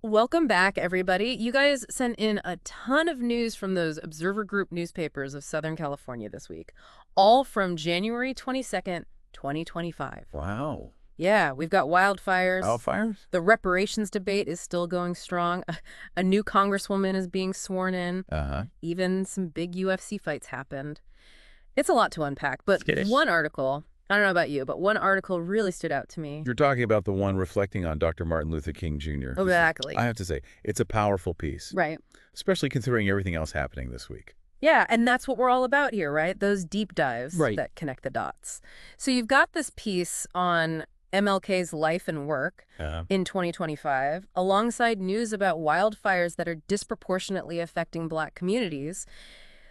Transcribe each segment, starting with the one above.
Welcome back, everybody. You guys sent in a ton of news from those Observer Group newspapers of Southern California this week, all from January 22nd, 2025. Wow. Yeah, we've got wildfires. Wildfires? The reparations debate is still going strong. A new congresswoman is being sworn in. Uh-huh. Even some big UFC fights happened. It's a lot to unpack, but It is. one article, I don't know about you, but one article really stood out to me. You're talking about the one reflecting on Dr. Martin Luther King Jr. Exactly. I have to say, it's a powerful piece, Right. especially considering everything else happening this week. Yeah, and that's what we're all about here, right? Those deep dives Right. that connect the dots. So you've got this piece on MLK's life and work in 2025, alongside news about wildfires that are disproportionately affecting Black communities.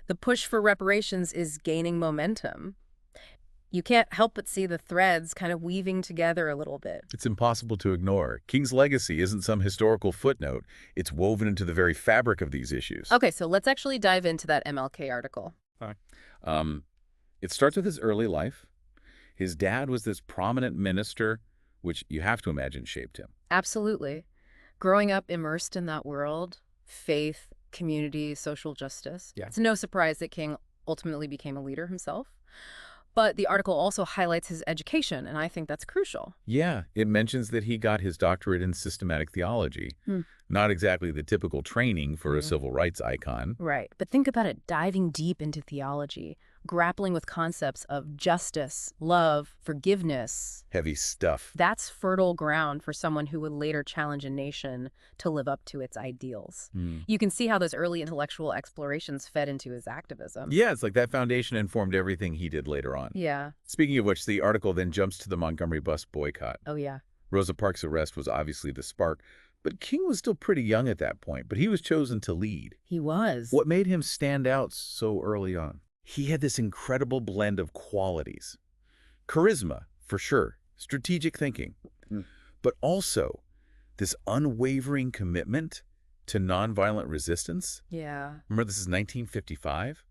The push for reparations is gaining momentum. You can't help but see the threads kind of weaving together a little bit. It's impossible to ignore. King's legacy isn't some historical footnote. It's woven into the very fabric of these issues. Okay, so let's actually dive into that MLK article. It starts with his early life. His dad was this prominent minister, which you have to imagine shaped him. Absolutely. Growing up immersed in that world, faith, community, social justice. Yeah. It's no surprise that King ultimately became a leader himself. But the article also highlights his education, and I think that's crucial. Yeah, it mentions that he got his doctorate in systematic theology. Hmm. Not exactly the typical training for a civil rights icon. Right. But think about it, diving deep into theology, grappling with concepts of justice, love, forgiveness. Heavy stuff. That's fertile ground for someone who would later challenge a nation to live up to its ideals. You can see how those early intellectual explorations fed into his activism. Yeah, it's like that foundation informed everything he did later on. Yeah. Speaking of which, the article then jumps to the Montgomery bus boycott. Oh, yeah. Rosa Parks' arrest was obviously the spark, but King was still pretty young at that point, but he was chosen to lead. He was. What made him stand out so early on? He had this incredible blend of qualities. Charisma, for sure, strategic thinking, but also this unwavering commitment to nonviolent resistance. Yeah. Remember, this is 1955.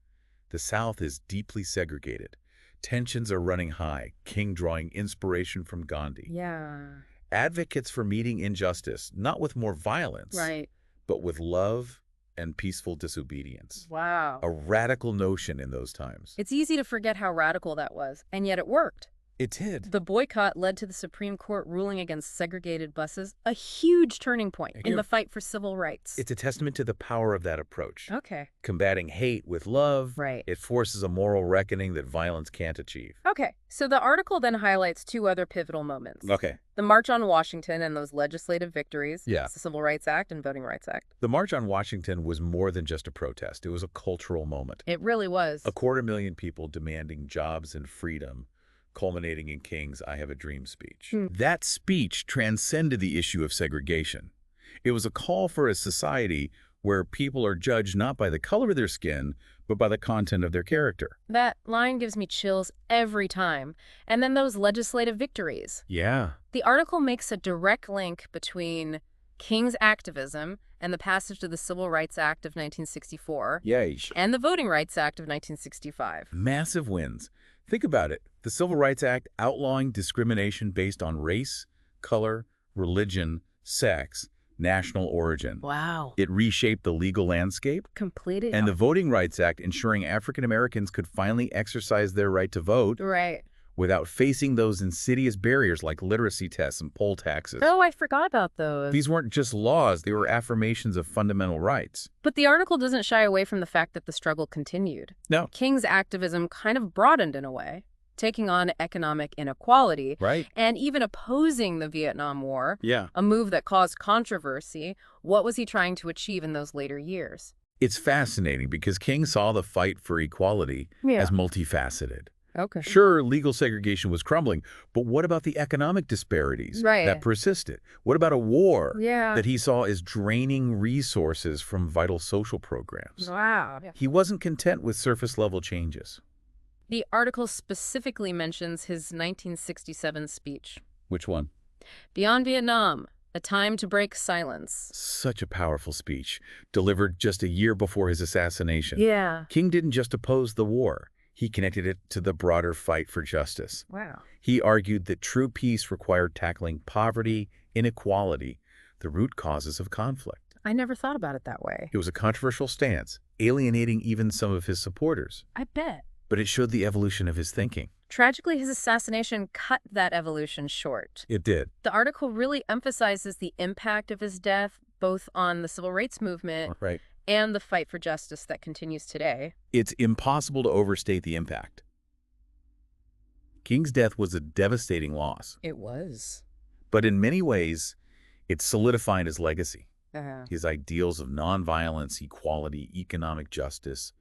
The South is deeply segregated. Tensions are running high, King drawing inspiration from Gandhi. Yeah. Advocates for meeting injustice, not with more violence, Right. but with love and peaceful disobedience. Wow. A radical notion in those times. It's easy to forget how radical that was, and yet it worked. It did. The boycott led to the Supreme Court ruling against segregated buses, a huge turning point in the fight for civil rights. It's a testament to the power of that approach. Okay. Combating hate with love, Right. it forces a moral reckoning that violence can't achieve. Okay. So the article then highlights two other pivotal moments. Okay. The March on Washington and those legislative victories. Yeah. The Civil Rights Act and Voting Rights Act. The March on Washington was more than just a protest. It was a cultural moment. It really was. 250,000 people demanding jobs and freedom, culminating in King's I Have a Dream speech. That speech transcended the issue of segregation. It was a call for a society where people are judged not by the color of their skin, but by the content of their character. That line gives me chills every time. And then those legislative victories. Yeah. The article makes a direct link between King's activism and the passage of the Civil Rights Act of 1964 Yay. and the Voting Rights Act of 1965. Massive wins. Think about it. The Civil Rights Act outlawing discrimination based on race, color, religion, sex, national origin. Wow. It reshaped the legal landscape. Completed. And the Voting Rights Act ensuring African Americans could finally exercise their right to vote Right. without facing those insidious barriers like literacy tests and poll taxes. Oh, I forgot about those. These weren't just laws, they were affirmations of fundamental rights. But the article doesn't shy away from the fact that the struggle continued. No. King's activism kind of broadened in a way, taking on economic inequality Right? and even opposing the Vietnam War, Yeah. a move that caused controversy. What was he trying to achieve in those later years? It's fascinating because King saw the fight for equality as multifaceted. Okay. Sure, legal segregation was crumbling, but what about the economic disparities Right. that persisted? What about a war Yeah. that he saw as draining resources from vital social programs? Wow. He wasn't content with surface-level changes. The article specifically mentions his 1967 speech. Which one? Beyond Vietnam, a time to break silence. Such a powerful speech, delivered just a year before his assassination. Yeah. King didn't just oppose the war. He connected it to the broader fight for justice. Wow. He argued that true peace required tackling poverty, inequality, the root causes of conflict. I never thought about it that way. It was a controversial stance, alienating even some of his supporters. I bet. But it showed the evolution of his thinking. Tragically, his assassination cut that evolution short. It did. The article really emphasizes the impact of his death, both on the civil rights movement and the fight for justice that continues today. It's impossible to overstate the impact. King's death was a devastating loss. It was. But in many ways, it solidified his legacy. Uh-huh. His ideals of nonviolence, equality, economic justice.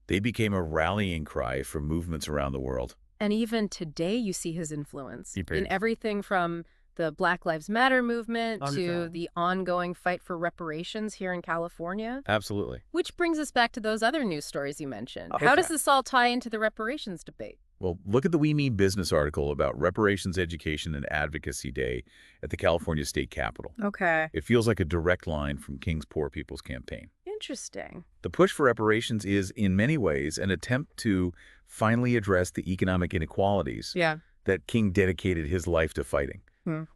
They became a rallying cry for movements around the world. And even today, you see his influence in everything from the Black Lives Matter movement to the ongoing fight for reparations here in California. Absolutely. Which brings us back to those other news stories you mentioned. How does this all tie into the reparations debate? Well, look at the We Mean Business article about Reparations Education and Advocacy Day at the California State Capitol. Okay. It feels like a direct line from King's Poor People's Campaign. Interesting. The push for reparations is, in many ways, an attempt to finally address the economic inequalities that King dedicated his life to fighting.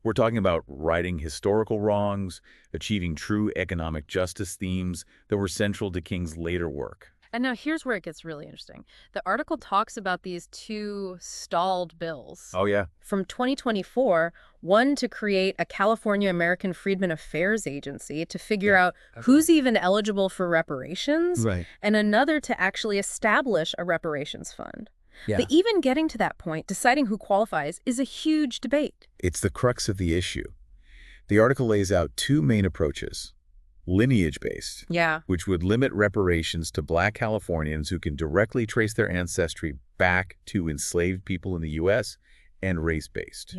We're talking about righting historical wrongs, achieving true economic justice themes that were central to King's later work. And now here's where it gets really interesting. The article talks about these two stalled bills. Oh, yeah. From 2024, one to create a California American Freedmen Affairs Agency to figure out who's even eligible for reparations, and another to actually establish a reparations fund. But even getting to that point, deciding who qualifies, is a huge debate. It's the crux of the issue. The article lays out two main approaches. Lineage-based, which would limit reparations to Black Californians who can directly trace their ancestry back to enslaved people in the U.S., and race-based,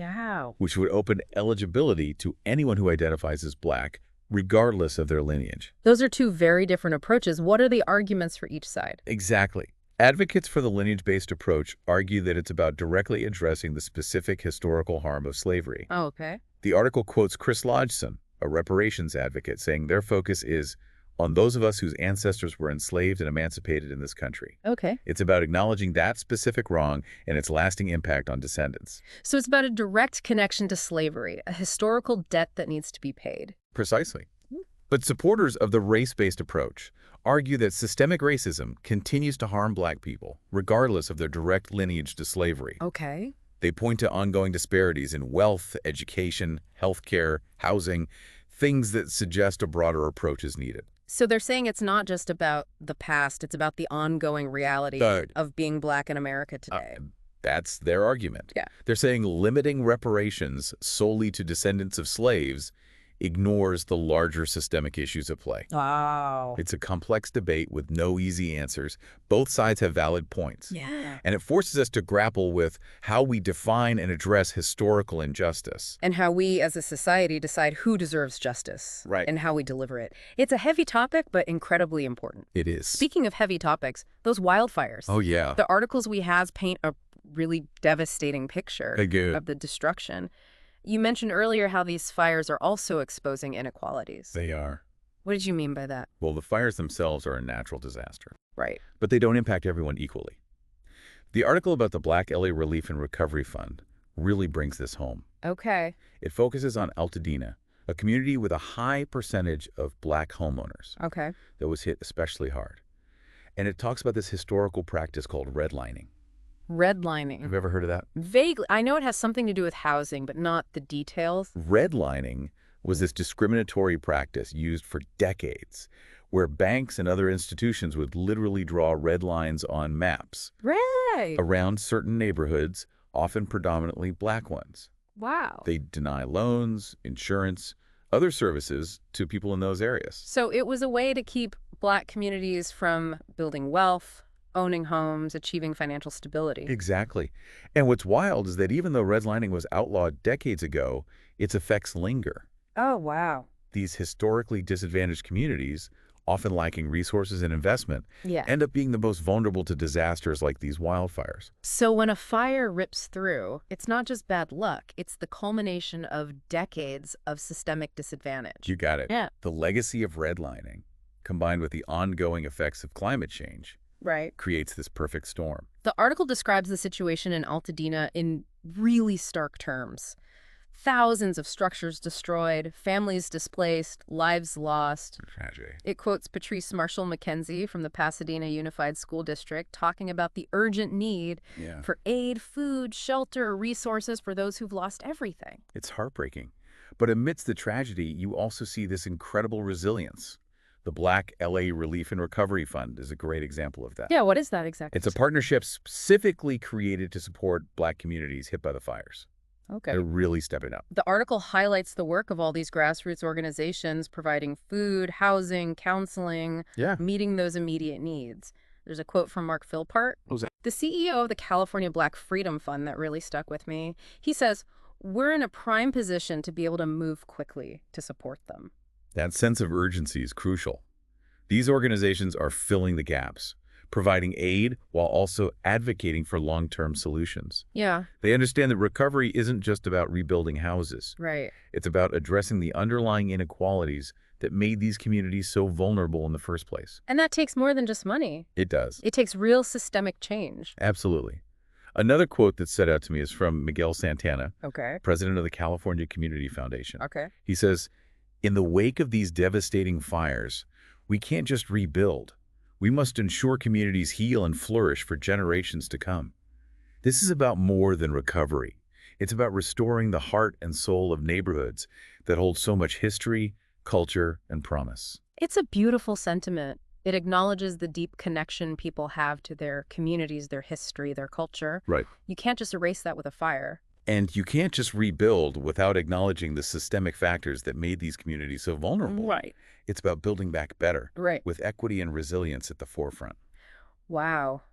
which would open eligibility to anyone who identifies as Black, regardless of their lineage. Those are two very different approaches. What are the arguments for each side? Exactly. Advocates for the lineage-based approach argue that it's about directly addressing the specific historical harm of slavery. Oh, okay. The article quotes Chris Lodgson, a reparations advocate, saying their focus is on those of us whose ancestors were enslaved and emancipated in this country. Okay. It's about acknowledging that specific wrong and its lasting impact on descendants. So it's about a direct connection to slavery, a historical debt that needs to be paid. Precisely. But supporters of the race-based approach argue that systemic racism continues to harm Black people, regardless of their direct lineage to slavery. Okay. They point to ongoing disparities in wealth, education, healthcare, housing, things that suggest a broader approach is needed. So they're saying it's not just about the past, it's about the ongoing reality of being Black in America today. That's their argument. They're saying limiting reparations solely to descendants of slaves ignores the larger systemic issues at play. Wow. It's a complex debate with no easy answers. Both sides have valid points. And it forces us to grapple with how we define and address historical injustice. And how we as a society decide who deserves justice. And how we deliver it. It's a heavy topic, but incredibly important. It is. Speaking of heavy topics, those wildfires. Oh, yeah. The articles we have paint a really devastating picture of the destruction. You mentioned earlier how these fires are also exposing inequalities. They are. What did you mean by that? Well, the fires themselves are a natural disaster. Right. But they don't impact everyone equally. The article about the Black LA Relief and Recovery Fund really brings this home. Okay. It focuses on Altadena, a community with a high percentage of Black homeowners. Okay. That was hit especially hard. And it talks about this historical practice called redlining. Redlining. Have you ever heard of that? Vaguely. I know it has something to do with housing, but not the details. Redlining was this discriminatory practice used for decades, where banks and other institutions would literally draw red lines on maps around certain neighborhoods, often predominantly Black ones. Wow. They'd deny loans, insurance, other services to people in those areas. So it was a way to keep Black communities from building wealth, owning homes, achieving financial stability. Exactly. And what's wild is that even though redlining was outlawed decades ago, its effects linger. Oh, wow. These historically disadvantaged communities, often lacking resources and investment, end up being the most vulnerable to disasters like these wildfires. So when a fire rips through, it's not just bad luck, it's the culmination of decades of systemic disadvantage. You got it. Yeah. The legacy of redlining, combined with the ongoing effects of climate change, creates this perfect storm. The article describes the situation in Altadena in really stark terms. Thousands of structures destroyed, families displaced, lives lost. Tragedy. It quotes Patrice Marshall McKenzie from the Pasadena Unified School District talking about the urgent need for aid, food, shelter, resources for those who've lost everything. It's heartbreaking. But amidst the tragedy, you also see this incredible resilience. The Black LA Relief and Recovery Fund is a great example of that. Yeah, what is that exactly? It's a partnership specifically created to support Black communities hit by the fires. Okay. They're really stepping up. The article highlights the work of all these grassroots organizations providing food, housing, counseling, meeting those immediate needs. There's a quote from Mark Philpart, Who's that? the CEO of the California Black Freedom Fund, that really stuck with me. He says, "We're in a prime position to be able to move quickly to support them." That sense of urgency is crucial. These organizations are filling the gaps, providing aid while also advocating for long-term solutions. Yeah. They understand that recovery isn't just about rebuilding houses. Right. It's about addressing the underlying inequalities that made these communities so vulnerable in the first place. And that takes more than just money. It does. It takes real systemic change. Absolutely. Another quote that stood out to me is from Miguel Santana, Okay. president of the California Community Foundation. Okay. He says, "In the wake of these devastating fires, we can't just rebuild. We must ensure communities heal and flourish for generations to come. This is about more than recovery. It's about restoring the heart and soul of neighborhoods that hold so much history, culture, and promise." It's a beautiful sentiment. It acknowledges the deep connection people have to their communities, their history, their culture. Right. You can't just erase that with a fire. And you can't just rebuild without acknowledging the systemic factors that made these communities so vulnerable. Right. It's about building back better, Right. with equity and resilience at the forefront. Wow.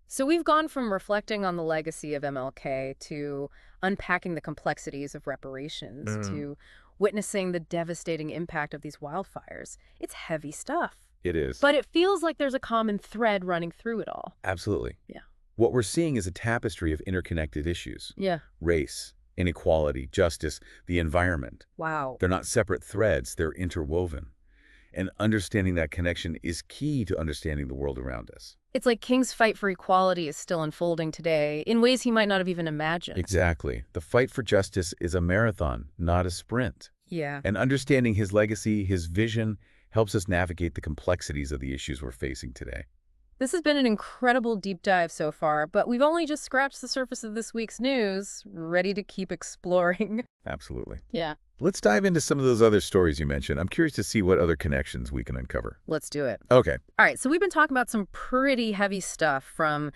So we've gone from reflecting on the legacy of MLK to unpacking the complexities of reparations to witnessing the devastating impact of these wildfires. It's heavy stuff. It is. But it feels like there's a common thread running through it all. Absolutely. Yeah. What we're seeing is a tapestry of interconnected issues. Yeah. Race, inequality, justice, the environment. Wow. They're not separate threads, they're interwoven. And understanding that connection is key to understanding the world around us. It's like King's fight for equality is still unfolding today in ways he might not have even imagined. Exactly. The fight for justice is a marathon, not a sprint. Yeah. And understanding his legacy, his vision, helps us navigate the complexities of the issues we're facing today. This has been an incredible deep dive so far, but we've only just scratched the surface of this week's news, ready to keep exploring. Absolutely. Yeah. Let's dive into some of those other stories you mentioned. I'm curious to see what other connections we can uncover. Let's do it. Okay. All right, so we've been talking about some pretty heavy stuff, from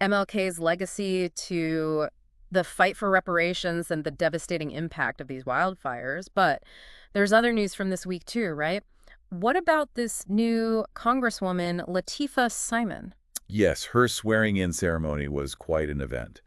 MLK's legacy to the fight for reparations and the devastating impact of these wildfires. But there's other news from this week too, right? What about this new Congresswoman, Latifah Simon? Yes, her swearing-in ceremony was quite an event.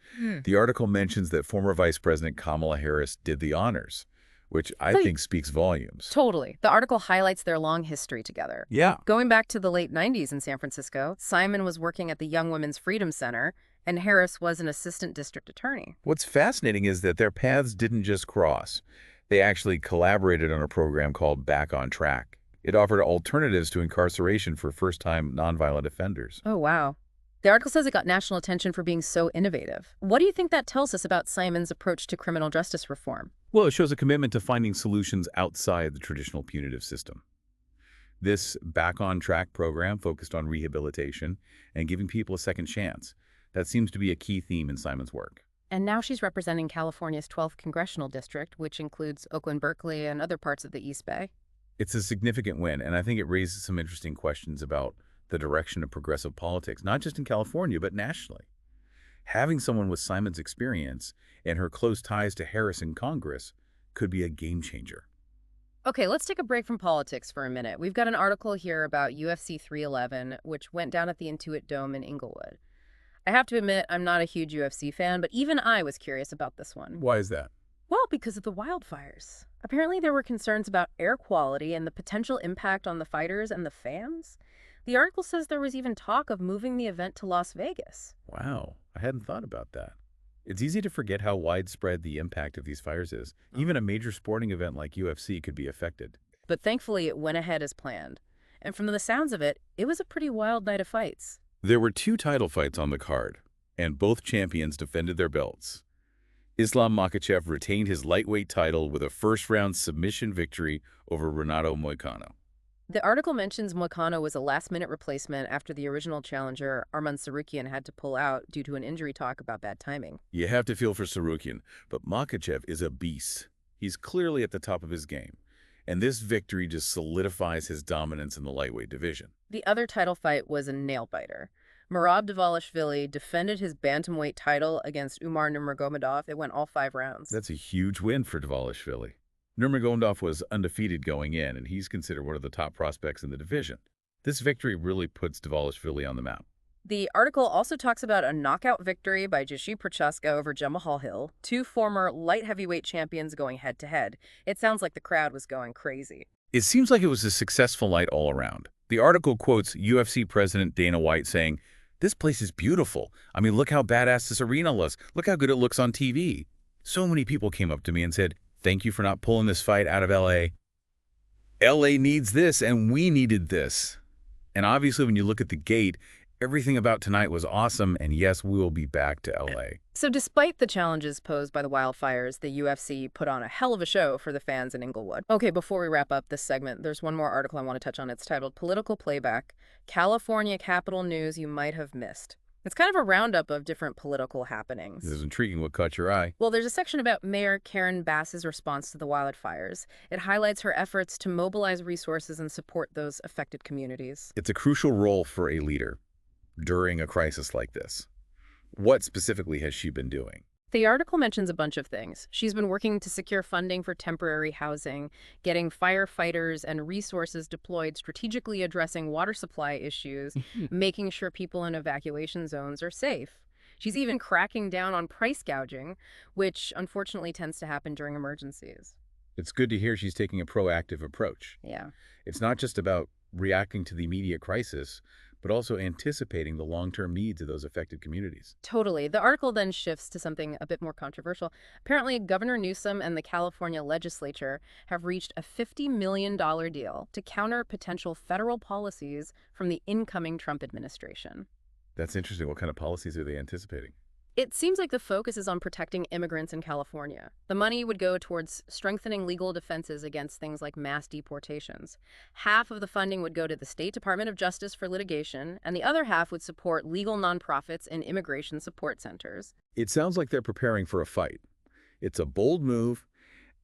The article mentions that former Vice President Kamala Harris did the honors, which I think speaks volumes. Totally. The article highlights their long history together. Yeah. Going back to the late 90s in San Francisco, Simon was working at the Young Women's Freedom Center, and Harris was an assistant district attorney. What's fascinating is that their paths didn't just cross. They actually collaborated on a program called Back on Track. It offered alternatives to incarceration for first-time nonviolent offenders. Oh, wow. The article says it got national attention for being so innovative. What do you think that tells us about Simon's approach to criminal justice reform? Well, it shows a commitment to finding solutions outside the traditional punitive system. This Back on Track program focused on rehabilitation and giving people a second chance. That seems to be a key theme in Simon's work. And now she's representing California's 12th congressional district, which includes Oakland, Berkeley, and other parts of the East Bay. It's a significant win, and I think it raises some interesting questions about the direction of progressive politics, not just in California, but nationally. Having someone with Simon's experience and her close ties to Harris in Congress could be a game changer. Okay, let's take a break from politics for a minute. We've got an article here about UFC 311, which went down at the Intuit Dome in Inglewood. I have to admit, I'm not a huge UFC fan, but even I was curious about this one. Why is that? Well, because of the wildfires. Apparently there were concerns about air quality and the potential impact on the fighters and the fans. The article says there was even talk of moving the event to Las Vegas. Wow, I hadn't thought about that. It's easy to forget how widespread the impact of these fires is. Even a major sporting event like UFC could be affected. But thankfully it went ahead as planned. And from the sounds of it, it was a pretty wild night of fights. There were 2 title fights on the card, and both champions defended their belts. Islam Makhachev retained his lightweight title with a first-round submission victory over Renato Moicano. The article mentions Moicano was a last-minute replacement after the original challenger, Arman Tsarukyan, had to pull out due to an injury talk about bad timing. You have to feel for Tsarukyan, but Makhachev is a beast. He's clearly at the top of his game, and this victory just solidifies his dominance in the lightweight division. The other title fight was a nail-biter. Merab Dvalishvili defended his bantamweight title against Umar Nurmagomedov. It went all 5 rounds. That's a huge win for Dvalishvili. Nurmagomedov was undefeated going in, and he's considered one of the top prospects in the division. This victory really puts Dvalishvili on the map. The article also talks about a knockout victory by Jiří Procházka over Jamahal Hill, 2 former light heavyweight champions going head-to-head. It sounds like the crowd was going crazy. It seems like it was a successful night all around. The article quotes UFC President Dana White saying, "This place is beautiful. I mean, look how badass this arena looks. Look how good it looks on TV." So many people came up to me and said, "Thank you for not pulling this fight out of LA. LA needs this, and we needed this." And obviously, when you look at the gate, everything about tonight was awesome, and yes, we will be back to LA. So despite the challenges posed by the wildfires, the UFC put on a hell of a show for the fans in Inglewood. Okay, before we wrap up this segment, there's one more article I want to touch on. It's titled Political Playback, California Capitol News You Might Have Missed. It's kind of a roundup of different political happenings. This is intriguing. What caught your eye? Well, there's a section about Mayor Karen Bass's response to the wildfires. It highlights her efforts to mobilize resources and support those affected communities. It's a crucial role for a leader during a crisis like this. What specifically has she been doing? The article mentions a bunch of things. She's been working to secure funding for temporary housing, getting firefighters and resources deployed, strategically addressing water supply issues, making sure people in evacuation zones are safe. She's even cracking down on price gouging, which unfortunately tends to happen during emergencies. It's good to hear she's taking a proactive approach. Yeah. It's not just about reacting to the immediate crisis, but also anticipating the long-term needs of those affected communities. Totally. The article then shifts to something a bit more controversial. Apparently, Governor Newsom and the California legislature have reached a $50 million deal to counter potential federal policies from the incoming Trump administration. That's interesting. What kind of policies are they anticipating? It seems like the focus is on protecting immigrants in California. The money would go towards strengthening legal defenses against things like mass deportations. Half of the funding would go to the State Department of Justice for litigation, and the other half would support legal nonprofits and immigration support centers. It sounds like they're preparing for a fight. It's a bold move,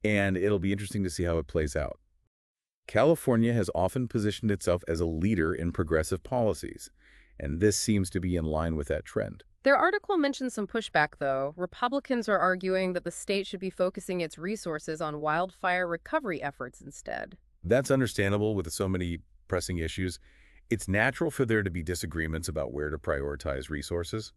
and it'll be interesting to see how it plays out. California has often positioned itself as a leader in progressive policies, and this seems to be in line with that trend. Their article mentions some pushback, though. Republicans are arguing that the state should be focusing its resources on wildfire recovery efforts instead. That's understandable with so many pressing issues. It's natural for there to be disagreements about where to prioritize resources.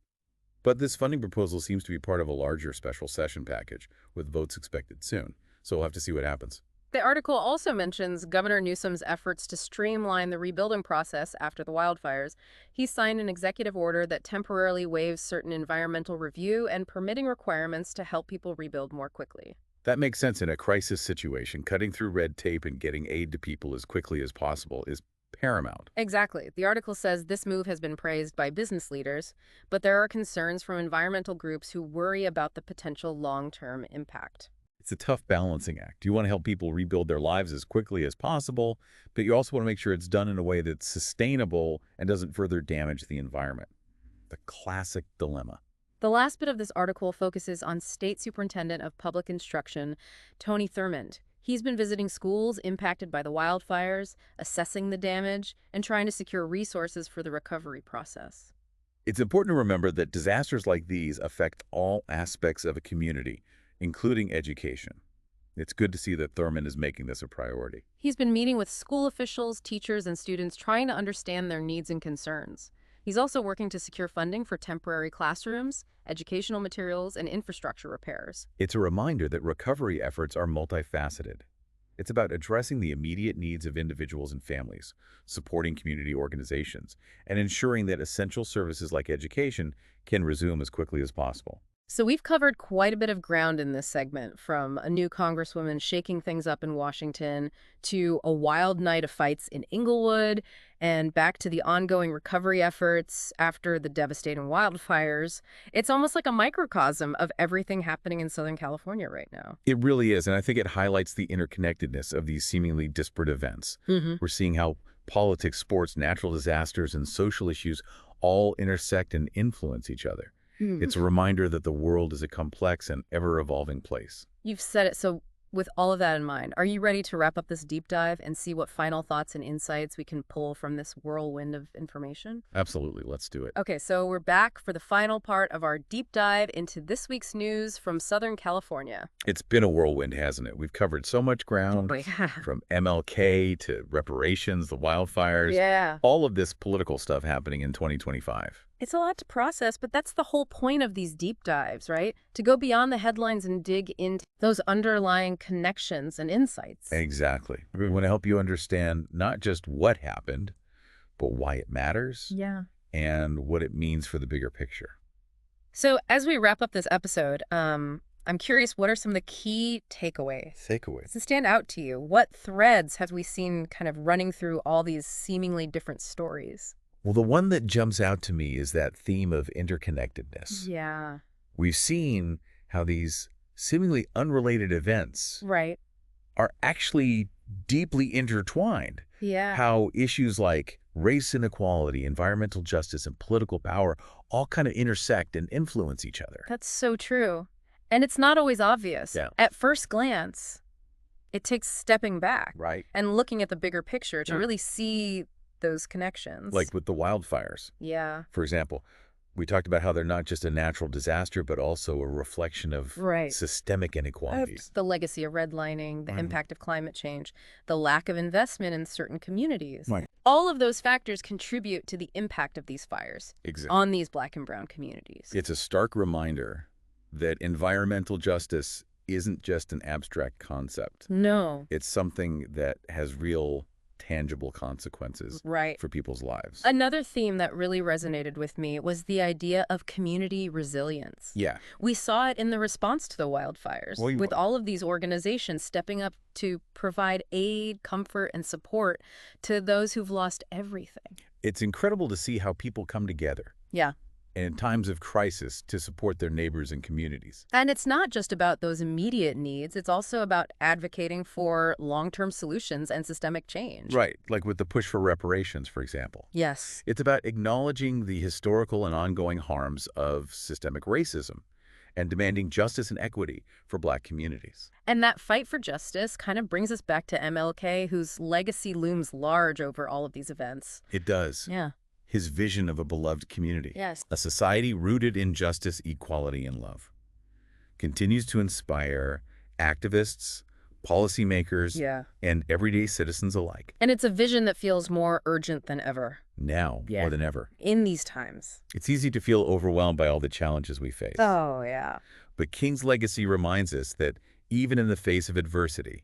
But this funding proposal seems to be part of a larger special session package, with votes expected soon. So we'll have to see what happens. The article also mentions Governor Newsom's efforts to streamline the rebuilding process after the wildfires. He signed an executive order that temporarily waives certain environmental review and permitting requirements to help people rebuild more quickly. That makes sense in a crisis situation. Cutting through red tape and getting aid to people as quickly as possible is paramount. Exactly. The article says this move has been praised by business leaders, but there are concerns from environmental groups who worry about the potential long-term impact. It's a tough balancing act. You want to help people rebuild their lives as quickly as possible, but you also want to make sure it's done in a way that's sustainable and doesn't further damage the environment. The classic dilemma. The last bit of this article focuses on State Superintendent of Public Instruction, Tony Thurmond. He's been visiting schools impacted by the wildfires, assessing the damage, and trying to secure resources for the recovery process. It's important to remember that disasters like these affect all aspects of a community, including education. It's good to see that Thurmond is making this a priority. He's been meeting with school officials, teachers, and students trying to understand their needs and concerns. He's also working to secure funding for temporary classrooms, educational materials, and infrastructure repairs. It's a reminder that recovery efforts are multifaceted. It's about addressing the immediate needs of individuals and families, supporting community organizations, and ensuring that essential services like education can resume as quickly as possible. So we've covered quite a bit of ground in this segment, from a new congresswoman shaking things up in Washington to a wild night of fights in Inglewood, and back to the ongoing recovery efforts after the devastating wildfires. It's almost like a microcosm of everything happening in Southern California right now. It really is, and I think it highlights the interconnectedness of these seemingly disparate events. We're seeing how politics, sports, natural disasters, and social issues all intersect and influence each other. It's a reminder that the world is a complex and ever-evolving place. You've said it. So with all of that in mind, are you ready to wrap up this deep dive and see what final thoughts and insights we can pull from this whirlwind of information? Absolutely. Let's do it. Okay, so we're back for the final part of our deep dive into this week's news from Southern California. It's been a whirlwind, hasn't it? We've covered so much ground, from MLK to reparations, the wildfires, Yeah. all of this political stuff happening in 2025. It's a lot to process, but that's the whole point of these deep dives, right? To go beyond the headlines and dig into those underlying connections and insights. Exactly. We want to help you understand not just what happened, but why it matters Yeah. and what it means for the bigger picture. So as we wrap up this episode, I'm curious, what are some of the key takeaways? Takeaways. To stand out to you, what threads have we seen kind of running through all these seemingly different stories? Well, the one that jumps out to me is that theme of interconnectedness. Yeah. We've seen how these seemingly unrelated events Right. are actually deeply intertwined. Yeah. How issues like race inequality, environmental justice, and political power all kind of intersect and influence each other. That's so true. And it's not always obvious. Yeah. At first glance, it takes stepping back Right. and looking at the bigger picture to Yeah. really see those connections. Like with the wildfires, Yeah. for example. We talked about how they're not just a natural disaster, but also a reflection of Right. systemic inequalities. The legacy of redlining, the Right. impact of climate change, the lack of investment in certain communities. Right. All of those factors contribute to the impact of these fires Exactly. on these Black and brown communities. It's a stark reminder that environmental justice isn't just an abstract concept. No. It's something that has real, tangible consequences Right. for people's lives. Another theme that really resonated with me was the idea of community resilience. Yeah. We saw it in the response to the wildfires, Well, with all of these organizations stepping up to provide aid, comfort, and support to those who've lost everything. It's incredible to see how people come together Yeah. in times of crisis to support their neighbors and communities. And it's not just about those immediate needs. It's also about advocating for long-term solutions and systemic change. Right, like with the push for reparations, for example. Yes. It's about acknowledging the historical and ongoing harms of systemic racism and demanding justice and equity for Black communities. And that fight for justice kind of brings us back to MLK, whose legacy looms large over all of these events. It does. Yeah. His vision of a beloved community. Yes. A society rooted in justice, equality, and love. Continues to inspire activists, policymakers, Yeah. and everyday citizens alike. And it's a vision that feels more urgent than ever Now, Yeah. more than ever. in these times. It's easy to feel overwhelmed by all the challenges we face. Oh, yeah. But King's legacy reminds us that even in the face of adversity,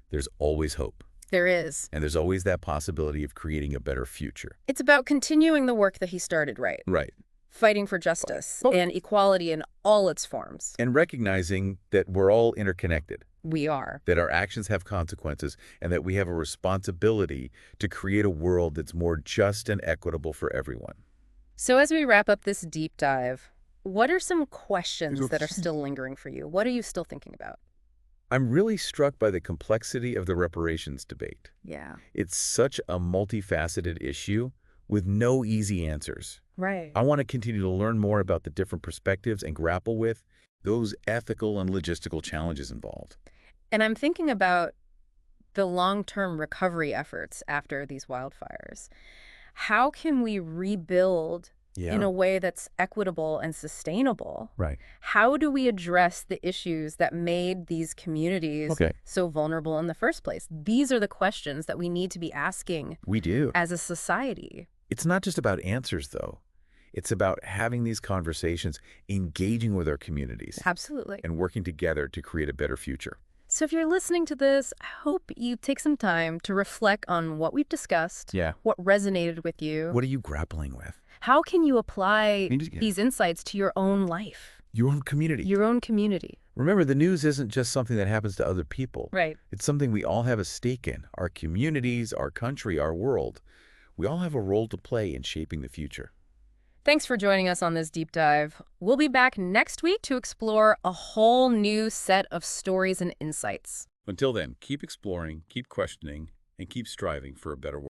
there's always hope. There is. And there's always that possibility of creating a better future. It's about continuing the work that he started, right? Right. Fighting for justice Oh. and equality in all its forms. And recognizing that we're all interconnected, We are. that our actions have consequences, and that we have a responsibility to create a world that's more just and equitable for everyone. So as we wrap up this deep dive, what are some questions that are still lingering for you? What are you still thinking about? I'm really struck by the complexity of the reparations debate. Yeah. It's such a multifaceted issue with no easy answers. Right. I want to continue to learn more about the different perspectives and grapple with those ethical and logistical challenges involved. And I'm thinking about the long-term recovery efforts after these wildfires. How can we rebuild in a way that's equitable and sustainable? Right. How do we address the issues that made these communities so vulnerable in the first place? These are the questions that we need to be asking We do. as a society. It's not just about answers, though. It's about having these conversations, engaging with our communities, Absolutely. and working together to create a better future. So if you're listening to this, I hope you take some time to reflect on what we've discussed, Yeah. what resonated with you. What are you grappling with? How can you apply You just get- these insights to your own life? Your own community. Your own community. Remember, the news isn't just something that happens to other people. Right. It's something we all have a stake in. Our communities, our country, our world. We all have a role to play in shaping the future. Thanks for joining us on this deep dive. We'll be back next week to explore a whole new set of stories and insights. Until then, keep exploring, keep questioning, and keep striving for a better world.